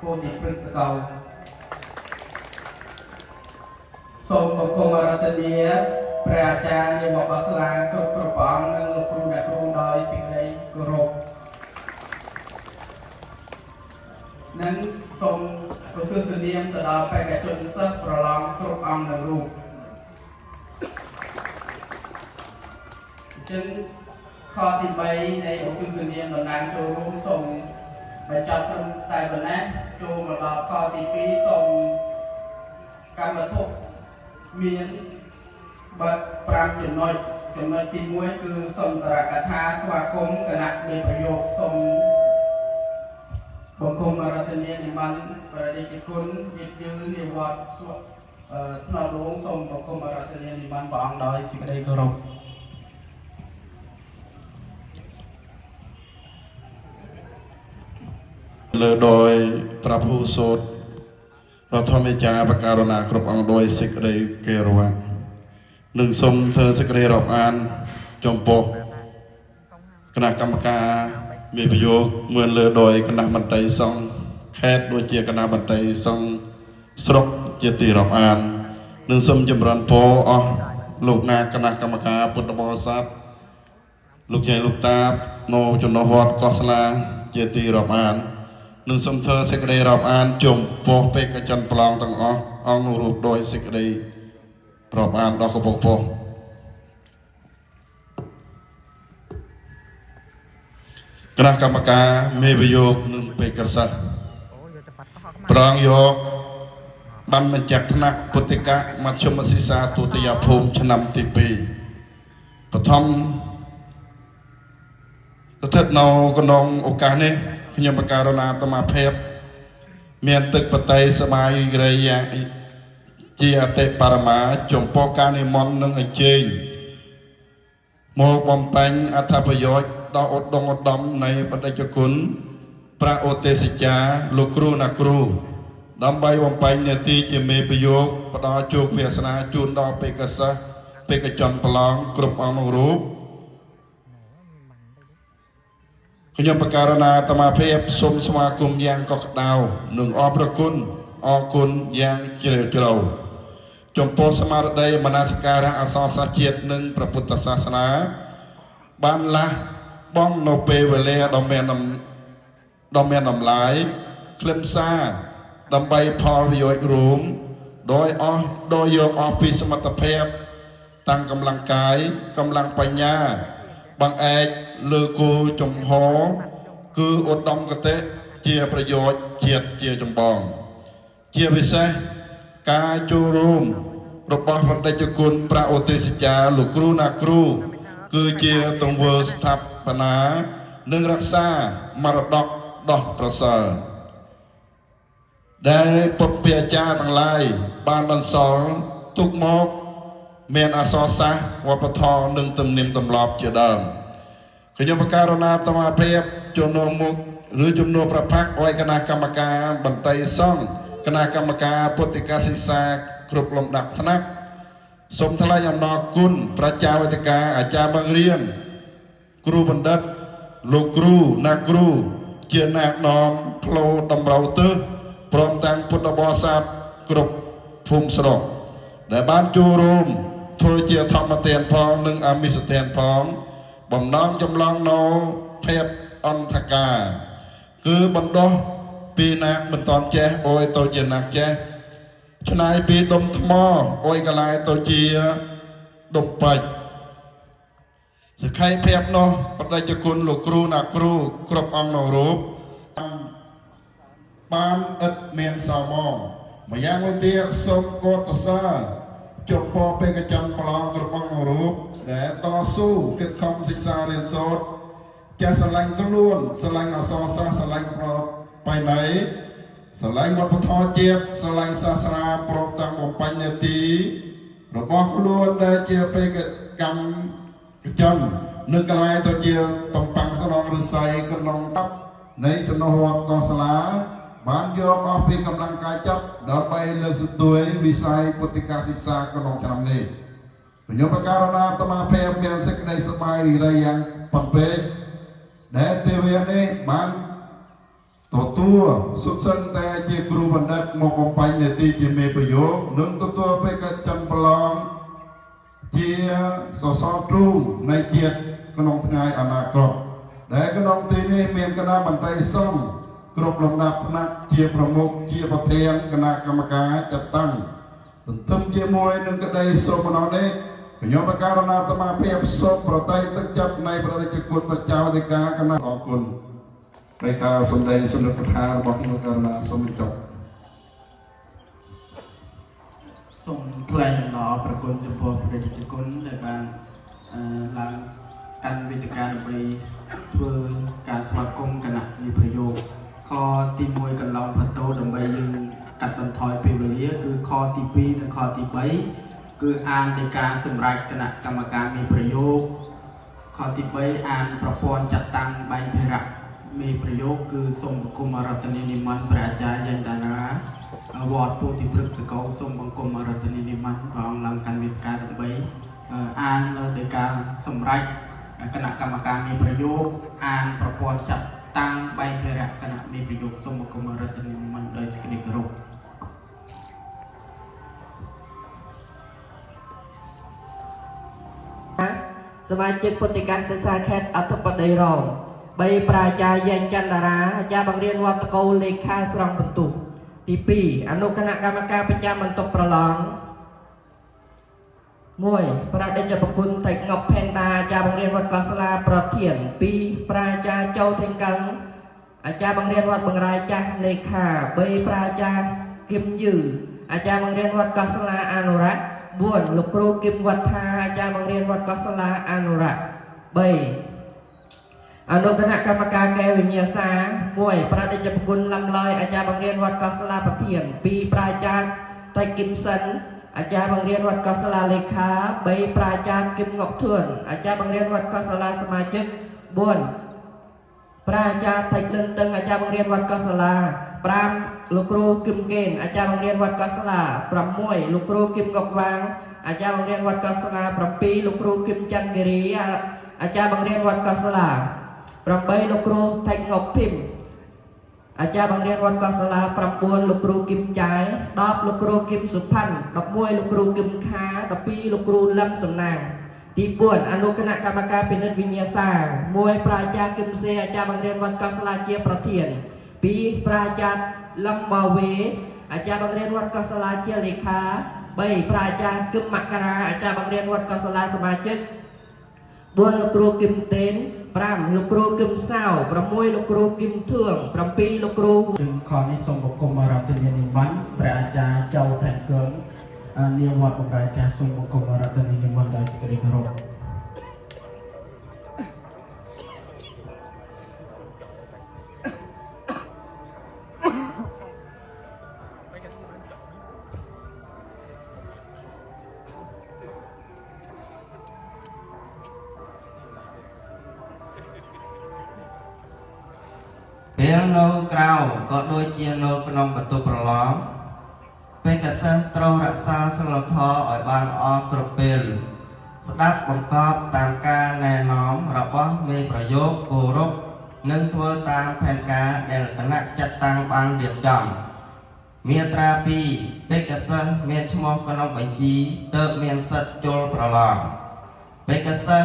ពោធិព្រឹកកោសូមបង្គំអរតនីព្រះអាចារ្យនាមកសាលាគ្រប់ព្រះអង្គនិងលោកគ្រូអ្នកគ្រូដោយសេចក្តីគោរពនិងសូមប្រទស្សនាមទៅដល់បេក្ខជនសិស្សប្រឡងគ្រប់អង្គនិងរូបចឹងខទី3នៃឧទ្ទិសនាមតំណាងចូលរួមសូមបញ្ចប់ត្រឹមតែប៉ុណ្ណេះចូលមកដល់ខទី2សូមកម្មវត្ថុមានបាត់5ចំណុចទី1គឺសូមតរកថាស្វាគមន៍គណៈមានប្រយោគសូមបង្គំអរតនីនិមន្តព្រះរាជគុណញាតិយើងនិវត្តថ្នល់រងសូមបង្គំអរតនីនិមន្តព្រះអង្គដោយសេចក្តីគោរពលើដោយប្រភូសូត្ររដ្ឋមេចាបការណាគ្រប់អង្គដោយសេចក្តីគោរពនិងសូមធ្វើសេចក្តីរាប់អានចំពោះគណៈកម្មការមានប្រយោគមឿនលើដោយគណៈមន្ត្រីសង្ឃខេត្តដូចជាគណៈមន្ត្រីសង្ឃស្រុកជាទីរាប់អាននិងសូមចម្រើនពរអស់លោកណាគណៈកម្មការពុទ្ធបរិស័ទលោកយាយលោកតានៅចំណុះវត្តកោះស្លាជាទីរាប់អាននឹងសូមធ្វើសេចក្តីរាប់អានចំពោះបេក្ខជនប្រឡងទាំងអស់អង្គរូបដោយសេចក្តីរាប់អានដល់កំពង់ពោះគណៈកម្មការមេប្រយោគនិងបេក្ខសិទ្ធិប្រងយកបានបញ្ជាក់ថ្នាក់ពុទ្ធិកមជ្ឈមសិក្សាទុតិយភូមិឆ្នាំទី2បឋមស្ថិតនៅក្នុងឱកាសនេះខ្ញុំបការណាអាត្មាភាពមានទឹកបតីសបាយរីយ៉ាងជាអតិបរមាចំពោះការនិមន្តនិងអញ្ជើញមកបំពេញអត្ថប្រយោជន៍ដល់ឧត្តមឧត្តមនៃបដិជគុណព្រះឧទេសចាលោកគ្រូណាគ្រូដើម្បីបំពេញនាទីជាមេប្រយោគផ្ដល់ជោគវាសនាជូនដល់បេក្ខសិស្សបេក្ខជនប្រឡងគ្រប់អង្គរូបខ្ញុំបការណាអាត្មាភាពសូមស្វាគមន៍យ៉ាងកក់ក្ដៅនិងអរព្រគុណអរគុណយ៉ាងជ្រាលជ្រៅចំពោះស្មារតីមនសិការៈអក្សរសាស្ត្រជាតិនិងព្រះពុទ្ធសាសនាបានលះបង់នៅពេលវេលាដ៏មានតម្លៃខ្លឹមសារដើម្បីផលប្រយោជន៍រួមដោយយកអស់ពីសមត្ថភាពតាំងកម្លាំងកាយកម្លាំងបញ្ញាបង្អែកលើគោលចំហគឺឧត្តមគតិជាប្រយោជន៍ជាតិជាចម្បងជាពិសេសការចូលរួមរបស់បដិជគុណព្រះឧទេសចាលោកគ្រូណាគ្រូគឺជាទង្វើស្ថាបនានិងរក្សាមរតកដ៏ប្រសើរដែលពុទ្ធអាចារ្យទាំងឡាយបានបន្សល់ទុកមកមានអក្សរសាស្ត្រវប្បធម៌និងទំនៀមទម្លាប់ជាដើមខ្ញុំបការណាអាត្មាភាពជំនួសមុខឬជំនួសប្រផាក់ឲ្យគណៈកម្មការបន្តីសង្ឃគណៈកម្មការពុទ្ធិកសិក្សាគ្រប់លំដាប់ថ្នាក់សូមថ្លែងអំណរគុណប្រជាវេទិកាអាចារ្យបង្រៀនគ្រូបណ្ឌិតលោកគ្រូណាគ្រូជាអ្នកនាំផ្លូវតម្រូវទិសព្រមទាំងពុទ្ធបរិស័ទគ្រប់ភូមិស្រុកដែលបានចូលរួមធ្វើជាធម្មទានផងនិងអមិសទានផងបំណងចម្លងនៅភាពអន្តការគឺបណ្ដោះពីណាកមិនតន់ចេះអុយទៅជាណាកចេះឆ្នៃពីដុំថ្មអុយកន្លែងទៅជាដុំបាច់សក្ខីភាពនោះបដិជគុណលោកគ្រូណាគ្រូគ្រប់អង្គនៅរូបបានឥតមានសោមម្យ៉ាងវិញទៀតសូមកោតសរចំពោះបេក្ខជនប្រឡងគ្រប់អង្គនៅរូបដែលតស៊ូគិតខំសិក្សារៀនសូត្រចេះស្រឡាញ់ខ្លួនស្រឡាញ់អក្សរសាស្ត្រស្រឡាញ់ប្រពៃណីស្រឡាញ់វប្បធម៌ជាតិស្រឡាញ់សាសនាព្រមទាំងបំពេញនាទីរបស់ខ្លួនដែលជាបេក្ខកម្មជននឹងកន្លែងទៅជាតំប៉ាំងស្នងឫស្សីក្នុងតបនៃចំណុះវត្តកោះសាលាបានយកអស់ពីកម្លាំងកាយចិត្តដើម្បីលើកស្ទួយវិស័យពុទ្ធិកសិក្សាក្នុងឆ្នាំនេះខ្ញុំបការណាអាត្មាភាពមានសេចក្តីសប្បាយរីករាយយ៉ាងបំពេញដែលទេវនេះបានទ Tua subsan ta je guru bandat mau kompai neti je me proyok nung tua pe ka champelong je sosotru nai jet kenong tngai anakot dai kenong tini men kena bantai somគ្រប់លំដាប់ថ្នាក់ជាប្រមុខជាប្រធានគណៈកម្មការចាត់តាំងទន្ទឹមជាមួយនឹងក្តីសូមណោនេះខ្ញុំបករណាអាត្មាភាពសូមប្រតិទឹកចាប់នៃប្រជាគុណប្រជាអធិការគណៈអរគុណដោយការសម្ដែងសម្រាប់ប្រធានរបស់ខ្ញុំករណាសូមបញ្ចប់ សូមថ្លែងអំណរប្រគុណចំពោះព្រះរាជគុណដែលបានឡើងកាន់វេទិកាដើម្បីធ្វើការស្វាគមន៍គណៈវិប្រយោគខទី1កន្លងផតូដើម្បីយើងកាត់បន្ថយពេលវេលាគឺខទី2និងខទី3គឺអាននៃការសម្រេចគណៈកម្មការមេប្រយោគខទី3អានប្រព័ន្ធចាត់តាំងបែងភារៈមេប្រយោគគឺសូមបង្គំអរតនានិមន្តព្រះអាចារ្យយ៉ាងដារាវត្តពោធិព្រឹកតកោសូមបង្គំអរតនានិមន្តព្រះអង្គឡើងកាន់វេទិកាដើម្បីអាននៅនៃការសម្រេចគណៈកម្មការមេប្រយោគអានប្រព័ន្ធចាត់តាំងបែងភារៈគណៈមេប្រយោគសូមបង្គំអរតនានិមន្តដោយសេចក្តីគោរព សមាជិកពុទ្ធិកាសិក្សាខេត្តអធិបតីរង 3 ប្រាជ្ញាយ៉ាងចន្ទរាអាចារ្យបង្រៀនវត្តកោលេខាស្រង់បន្ទុកទី 2 អនុគណៈកម្មការប្រចាំបន្ទប់ប្រឡង 1 ប្រាដេចប្រគុណតេងប់ផេនតាអាចារ្យបង្រៀនវត្តកោសាលាប្រធាន 2 ប្រាជ្ញាចូលថេងកឹងអាចារ្យបង្រៀនវត្តបង្រាយចាស់លេខា 3 ប្រាជ្ញាគឹមយឺអាចារ្យបង្រៀនវត្តកោសាលាអនុរៈ 4 លោកគ្រូគឹមវត្ថាអាចារ្យបង្រៀនវត្តកោសាលាអនុរៈ 3 អនុគណៈកម្មការកែវិញ្ញាសា 1 ប្រាដេចប្រគុណលំឡយអាចារ្យបង្រៀនវត្តកោសាលាប្រធាន 2 ប្រាជ្ញាតៃគឹមសិនអាចារ្យបង្រៀនវត្តកោសាលាលេខា 3 ប្រាជ្ញាគឹមងប់ធឿនអាចារ្យបង្រៀនវត្តកោសាលាសមាជិក 4 ប្រាជ្ញាថៃលឹងតឹងអាចារ្យបង្រៀនវត្តកោសាលា 5 លោកគ្រូគឹមកេនអាចារ្យបង្រៀនវត្តកោសាលា 6 លោកគ្រូគឹមងប់វាងអាចារ្យបង្រៀនវត្តកោសាលា 7 លោកគ្រូគឹមច័ន្ទគិរីអាចារ្យបង្រៀនវត្តកោសាលា 8 លោកគ្រូថៃងប់ភីមអាចារ្យបង្រៀនវត្តកោសាលា 9 លោកគ្រូគឹមចាយ 10 លោកគ្រូគឹមសុផាន់ 11 លោកគ្រូគឹមខា 12 លោកគ្រូលឹមសំណាង ទី 4 អនុគណៈកម្មការពិនិត្យវិញ្ញាសា 1 ប្រាជ្ញាគឹមសេអាចារ្យបង្រៀនវត្តកោសាលាជាប្រធាន 2 ប្រាជ្ញាលំបាវេអាចារ្យបង្រៀនវត្តកោសាលាជាលេខា 3 ប្រាជ្ញាគឹមមករាអាចារ្យបង្រៀនវត្តកោសាលាសមាជិក 4 លោកគ្រូគឹមតេន 5 លោកគ្រូគឹមសាវ 6 លោកគ្រូគឹមធឿង 7 លោកគ្រូ จึงขอนิสมบกรมรัตนีนิมันต์พระอาจารย์เจ้าแทนเกินเนียวัดบำราชาสมบกรมรัตนีนิมันต์โดยสกริกรบ ពេលនៅក្រៅក៏ដូចជានៅក្នុងបន្ទប់ប្រឡងពេលកសិណត្រូវរក្សាសិលធម៌ឲ្យបានល្អគ្រប់ពេលស្ដាប់បង្កប់តាមការណែនាំរបស់មេប្រយោគគោរពនិងធ្វើតាមផែនការដែលគណៈចាត់តាំងបានរៀបចំមាត្រា2ពេលកសិណមានឈ្មោះក្នុងបញ្ជីទើបមានសិទ្ធិចូលប្រឡងពេលកសិណ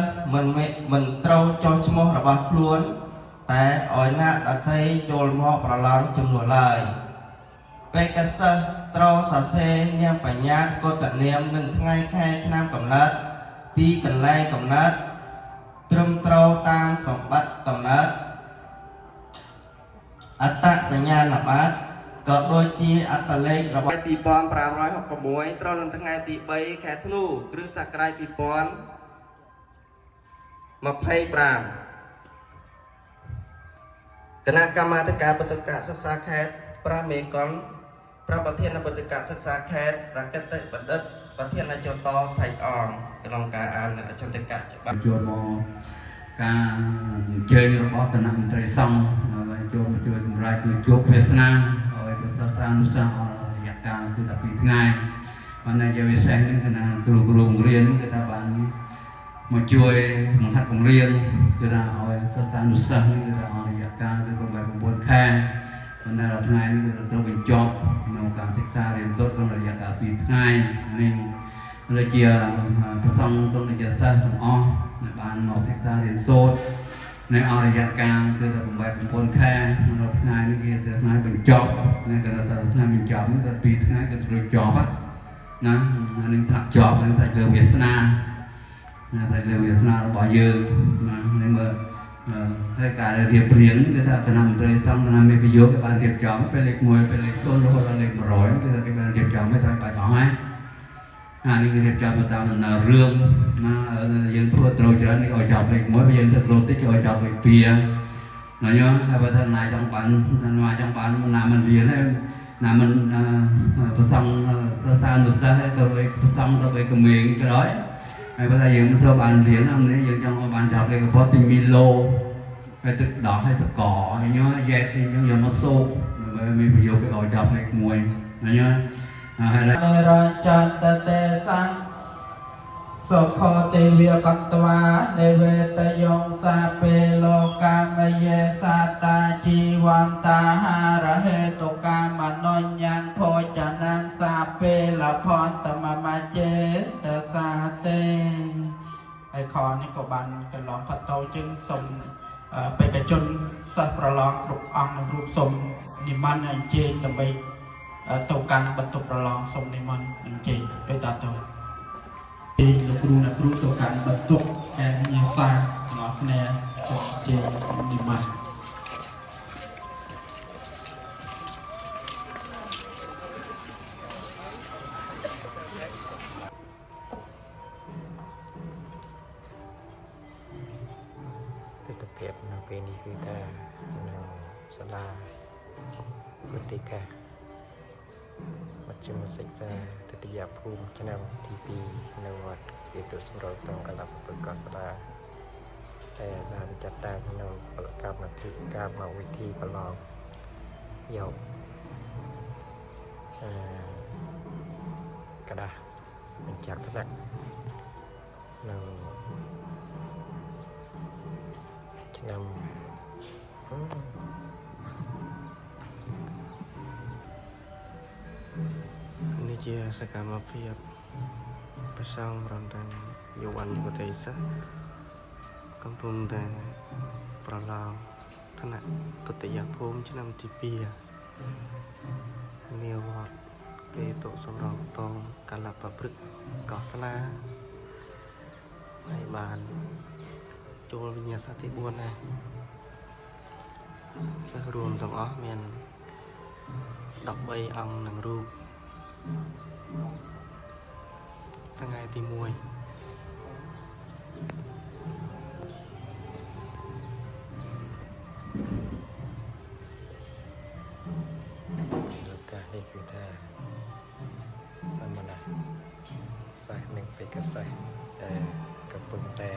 មិនត្រូវចុះឈ្មោះរបស់ខ្លួនតែឲ្យអ្នកដទៃចូលមកប្រឡងចំនួនឡើយបេក្ខសិស្សត្រូវសរសេរនាមបញ្ញាតកតនាមនិងថ្ងៃខែឆ្នាំកំណើតទីកន្លែងកំណើតត្រឹមត្រូវតាមសម្បត្តិកំណើតអត្តសញ្ញាណបត្រក៏ដូចជាអត្តលេខរបស់2566ត្រូវនៅថ្ងៃទី3ខែធ្នូគ្រិស្តសករាជ2025 គណៈកម្មាធិការពុទ្ធិកសិក្សាខេត្តប្រាមេកុនប្រប្រធានពុទ្ធិកសិក្សាខេត្តប្រកិត្តិបណ្ឌិតប្រធានអចតថៃអងក្នុងការអានអចន្តិកៈច្បាប់ ចូលមកការអញ្ជើញរបស់គណៈមន្ត្រីសង្ឃដើម្បីចូលជួយសម្រាប់គឺជួបវាសនាឲ្យប្រសាសានុសាសន៍រយៈកាលគឺតែ2ថ្ងៃបានតែជាពិសេសនេះគឺថាគ្រូបង្រៀនគឺថាបានមកជួយបង្ហាត់បង្រៀនគឺថាឲ្យសិស្សានុសិស្សនេះគឺថារយៈកាលគឺ8 9ខែ ប៉ុន្តែដល់ថ្ងៃនេះគឺត្រូវបញ្ចប់នៅការសិក្សារៀនសូត្រក្នុងរយៈកាល2ថ្ងៃនេះដូចជាប្រសង់ក្នុងរយៈសិស្សទាំងអស់ដែលបានមកសិក្សារៀនសូត្រនៅអរយៈកាលគឺតែ8-9ខែដល់ថ្ងៃនេះគឺថ្ងៃបញ្ចប់នេះគឺថាថ្ងៃបញ្ចប់នេះគឺ2ថ្ងៃគឺត្រូវចប់ណានឹងថាចប់នឹងថាលើវាសនាណាតែលើវាសនារបស់យើងណានេះមើលហើយការរៀបរៀងគឺថាគណៈមន្ត្រីសំណាក់មេប្រយោគគេបានរៀបចំពេលលេខ1ពេលលេខ0រហូតដល់លេខ100គឺគេបានរៀបចំឲ្យត្រូវបាច់អស់ហើយនេះគឺរៀបចំទៅតាមដំណើររឿងណាយើងធ្វើត្រូវច្រើននេះឲ្យចាប់លេខ1បើយើងធ្វើត្រូវតិចឲ្យចាប់លេខ2ណាញ៉ោហើយបើថាណាចង់បានណាមិនរៀនហើយណាមិនប្រសង់សានុសិស្សទៅឲ្យប្រសង់ទៅឲ្យក្មេងក្រោយហើយបើថាយើងមិនធ្វើបានរៀននេះយើងចង់ឲ្យបានចាប់លេខកប៉ុតទីមីឡូហើយទឹកដោះហើយសកហើយញ៉ោយ៉ែតយើងយកមកសូកដើម្បីមានប្រយោជន៍ឲ្យចាប់លេខ1ណាញ៉ោហើយ រាចាតតេសង្ឃសុខទេវកតវានេវេតយងសាពេលោកាមយេសាតាជីវន្តាហារហេតុកាមនញ្ញភោចនាងសាពេលផន្តមមជេតសាទេហើយខនេះក៏បានកន្លងផតោជាងសូមបេក្ខជនសិស្សប្រឡងគ្រប់អង្គនឹងរូបសូមនិមន្តអញ្ជើញដើម្បីទៅកាន់បន្ទប់ប្រឡងសូមនិមន្តអញ្ជើញដោយតទៅលោកគ្រូអ្នកគ្រូទៅកាន់បន្ទប់អញ្ញាសាទាំងអស់គ្នាសូមអញ្ជើញនិមន្ត ទិដ្ឋភាពនៅពេលនេះគឺថានៅសាលាពុទ្ធិកាមជ្ឈមសិក្សាទស្សនភូមិឆ្នាំទី2នៅវត្តវិទុសម្រាប់តំកលពុទ្ធកសាលាដែលបានចាត់តាំងនៅពលកម្មវិធីប្រឡងយកกระดาษបញ្ជាក់ថ្នាក់នៅឆ្នាំនេះជាសកម្មភាពប្រសងរំតាំងយុវយុវតីសិស្សកំពុងតែប្រឡងថ្នាក់ទុតិយភូមិឆ្នាំទី2នាវត្តគេតុសម្រាប់តងកលបព្រឹកកោះស្លាហើយបានចូលវិញ្ញាសាទី4ដែរសិស្សរួមទាំងអស់មាន13អង្គនឹងរូបថ្ងៃទី1ការនេះគឺថាសមណៈសិស្សនិងបេក្ខសិស្សដែលកំពុងតែ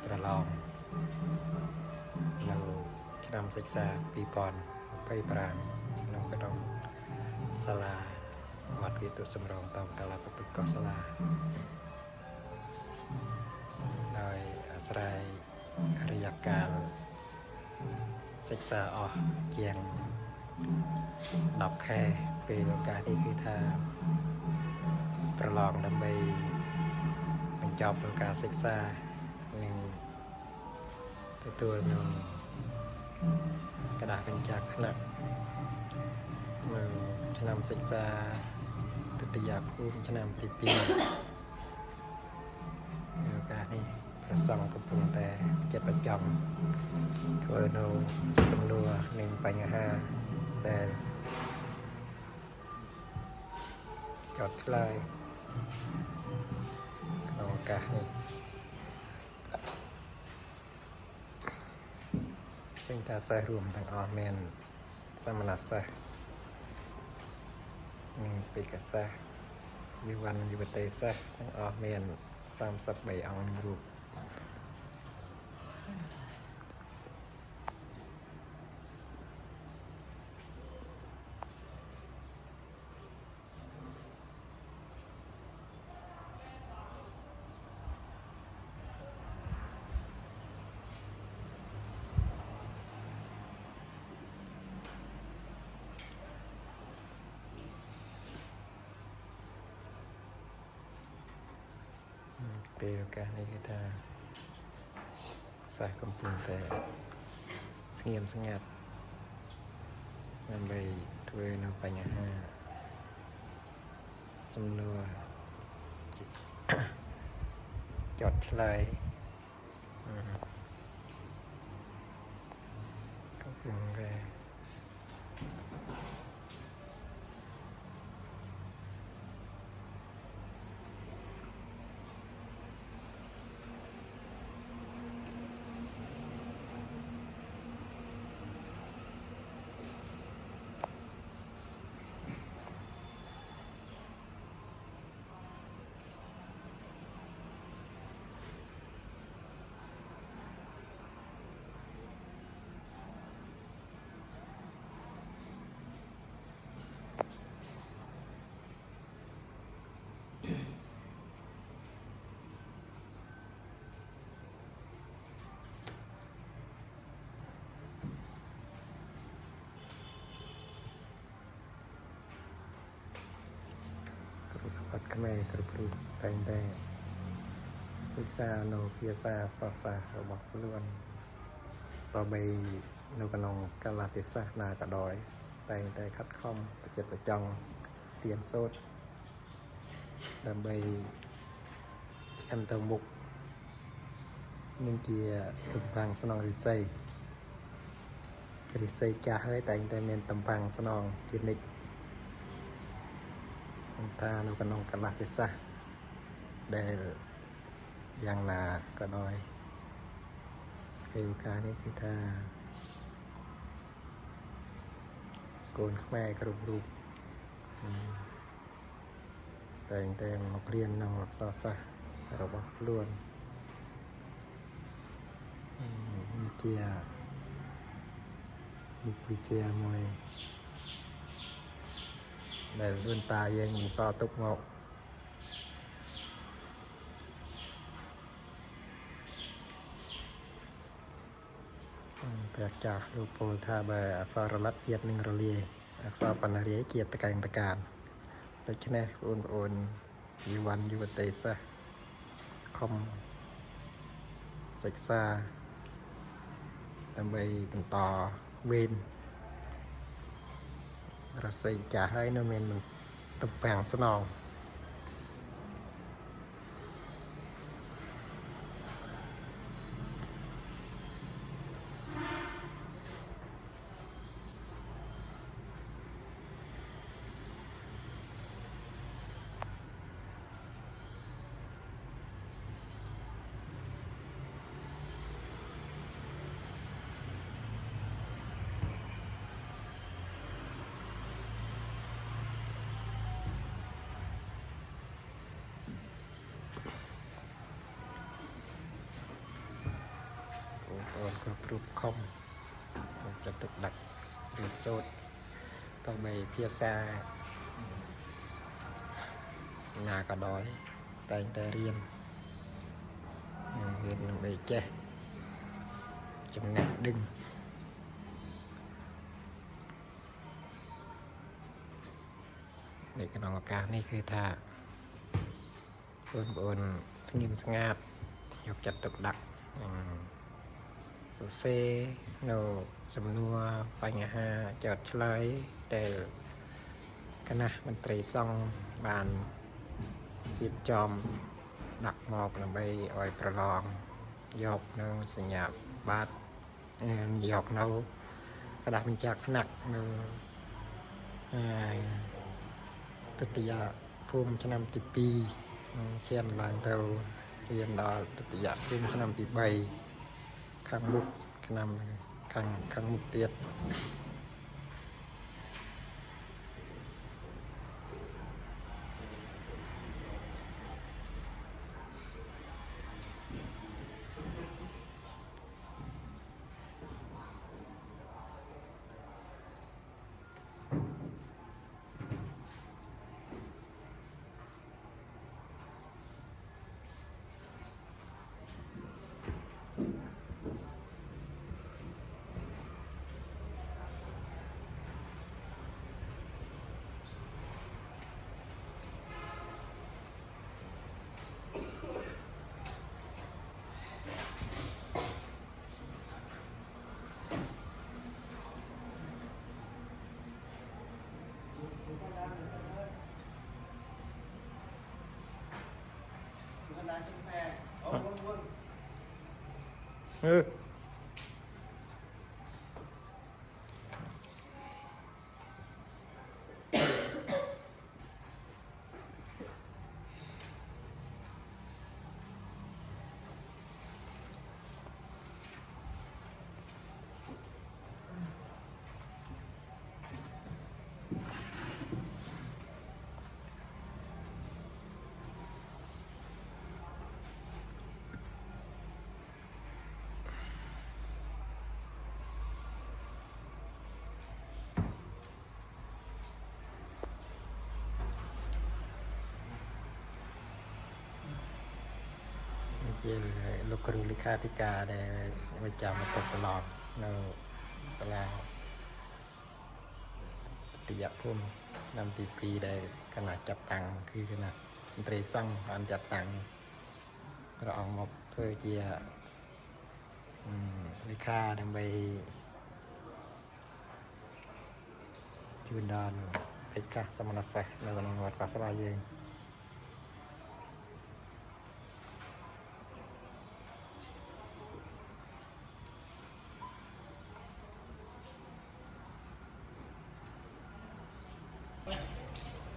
ប្រឡងនៅឆ្នាំសិក្សា2025នៅក្នុងសាលាវត្តវិទុសម្រងតំកលពុទ្ធកោសាលាដោយអាស្រ័យរយៈកាលសិក្សាអស់ជាង10ខែពេលឱកាសនេះគឺថាប្រឡងដើម្បីបញ្ចប់នឹងការសិក្សានិងទទួលនឹងกระดาษបញ្ជាក់ថ្នាក់នៅឆ្នាំសិក្សាទិដ្ឋាភូមិឆ្នាំទី2នៅឱកាសនេះព្រះសង្ឃកំពុងតែចិត្តប្រចាំធ្វើនៅសំណួរនិងបញ្ហាដែលចោទឆ្លើយក្នុងឱកាសនេះឃើញថាសិស្សរួមទាំងអស់មានសមណសិស្សនិងបេក្ខសិស្សយុវយុវតីសិស្សទាំងអស់មាន33អង្គរូប ពេលឱកាសនេះគឺថាសាសកំពុងតែស្ងៀមស្ងាត់ដើម្បីធ្វើនៅបញ្ហាសំណួរចត់ឆ្លើយកំពុងតែ អត់ខ្មែរគ្រប់រូបតែងតែសិក្សានៅភាសាអក្សរសាស្ត្ររបស់ខ្លួនតបីនៅក្នុងកាលៈទេសៈណាក៏ដោយតែងតែខិតខំប្រចិត្តប្រចង់រៀនសូត្រដើម្បីឈានទៅមុខនឹងជាតំបាំងស្នងរិស័យចាស់ហើយតែងតែមានតំបាំងស្នងជានិច្ចថានៅក្នុងកលៈទេសៈដែលយ៉ាងណាក៏ដោយពេលឱកាសនេះគឺថាកូនខ្មែរគ្រប់រូបតែងតែមករៀននៅអក្សរសាស្ត្ររបស់ខ្លួនវិជ្ជាមុខវិជ្ជាមួយដែលលឿនតាយើងមិនសល់ទុកមកព្រះចាស់លោកពោលថាបើអក្សររលត់ជាតិនឹងរលាយអក្សរបណ្ណារាយជាតិតកែងតកានដូច្នេះបងប្អូនយុវ័នយុវតីសិស្សខំសិក្សាដើម្បីបន្តវេនរស័យចាស់ហើយនៅមានតំបាំងស្នងបងគ្រប់រូបខំចាត់ទុកដាក់រៀនសូត្រតបីភាសាណាក៏ដោយតែងតែរៀនដើម្បីចេះចំណេះដឹងในក្នុងឱកាសនេះគឺថាបងប្អូនស្ងៀមស្ងាត់យកចិត្តទុកដាក់សរសេរនៅសំណួរបញ្ហាចោតឆ្លើយដែលគណៈមន្ត្រីសង្ឃបានរៀបចំដាក់មកដើម្បីឲ្យប្រឡងយកនៅសញ្ញាបត្រយកនៅกระดาษបញ្ជាក់ថ្នាក់នៅទស្សនៈភូមិឆ្នាំទី2ឈានឡើងទៅរៀនដល់ទស្សនៈភូមិឆ្នាំទី3ខាងមុខឆ្នាំខាងមុខទៀត ជាលោកគ្រូលេខាធិការដែលមកចាំមកតឡប់នៅសាលាទិយភូមិឆ្នាំទី2ដែលគណៈចាត់តាំងគឺគណៈមន្ត្រីសង្ឃបានចាត់តាំងព្រះអង្គមកធ្វើជាលេខាដើម្បីជួនដល់កិច្ចការសមនសិស្សនៅក្នុងវត្តកោះស្រាយយើង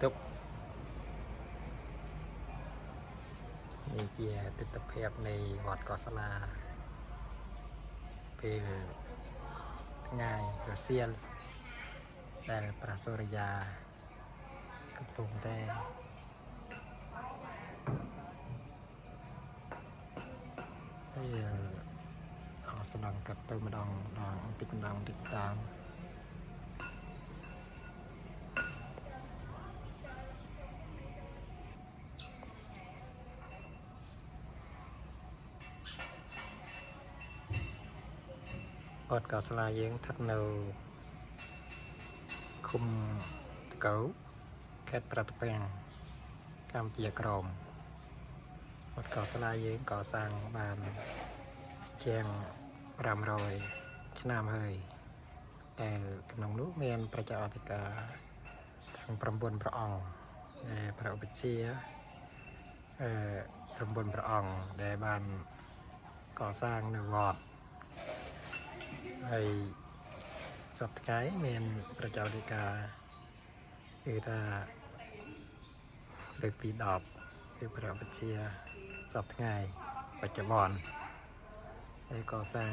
ទុកនេះជាទិដ្ឋភាពនៃវត្តកោះស្លាពេលថ្ងៃរសៀលដែលព្រះសូរិយាកំពុងតែហើយអស់ស្ដងកាត់ទៅម្ដងបន្តិចតាមវត្តកោះស្លាយើងស្ថិតនៅឃុំតកៅខេត្តប្រតាំងកម្ពុជាក្រមវត្តកោះស្លាយើងកសាងបានជាង500ឆ្នាំហើយដែលក្នុងនោះមានប្រជាអធិការទាំង9ព្រះអង្គដែលព្រះឧបជា9ព្រះអង្គដែលបានកសាងនៅវត្តហើយសពថ្ងៃមានប្រជាអធិការគឺថាលើកទី10គឺព្រះឧបជាសពថ្ងៃបច្ចុប្បន្នហើយកសាង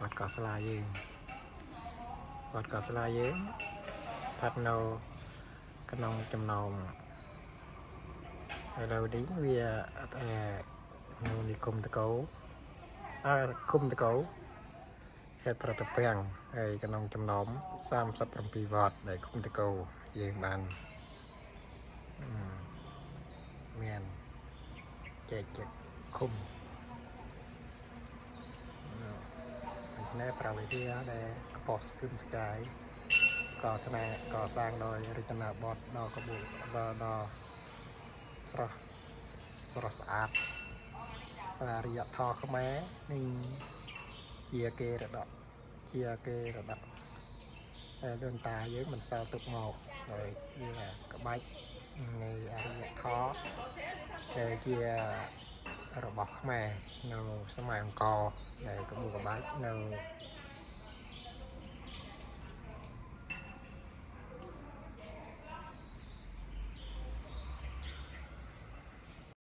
វត្តកោះស្លាយើងស្ថិតនៅក្នុងចំណោមឥឡូវនេះវានៅនិគមតកៅឃុំតកៅខេត្តប្រតាំងហើយក្នុងចំណោម37វត្តដែលឃុំតកៅយើងបានមានចែកឃុំនៅប្រាវិហារដែលកប៉ុស្គឹមស្កាយកសាងដោយរចនាបថដ៏កបួលដ៏ស្រស់ស្អាតអរិយធម៌ខ្មែរនិងជាគេរដកតែដូនតាយើងមិនសល់ទុកមកហើយជាក្បាច់នៃអរិយធម៌ដែលជារបស់ខ្មែរនៅសម័យអង្គរដែលក្បួនក្បាច់នៅ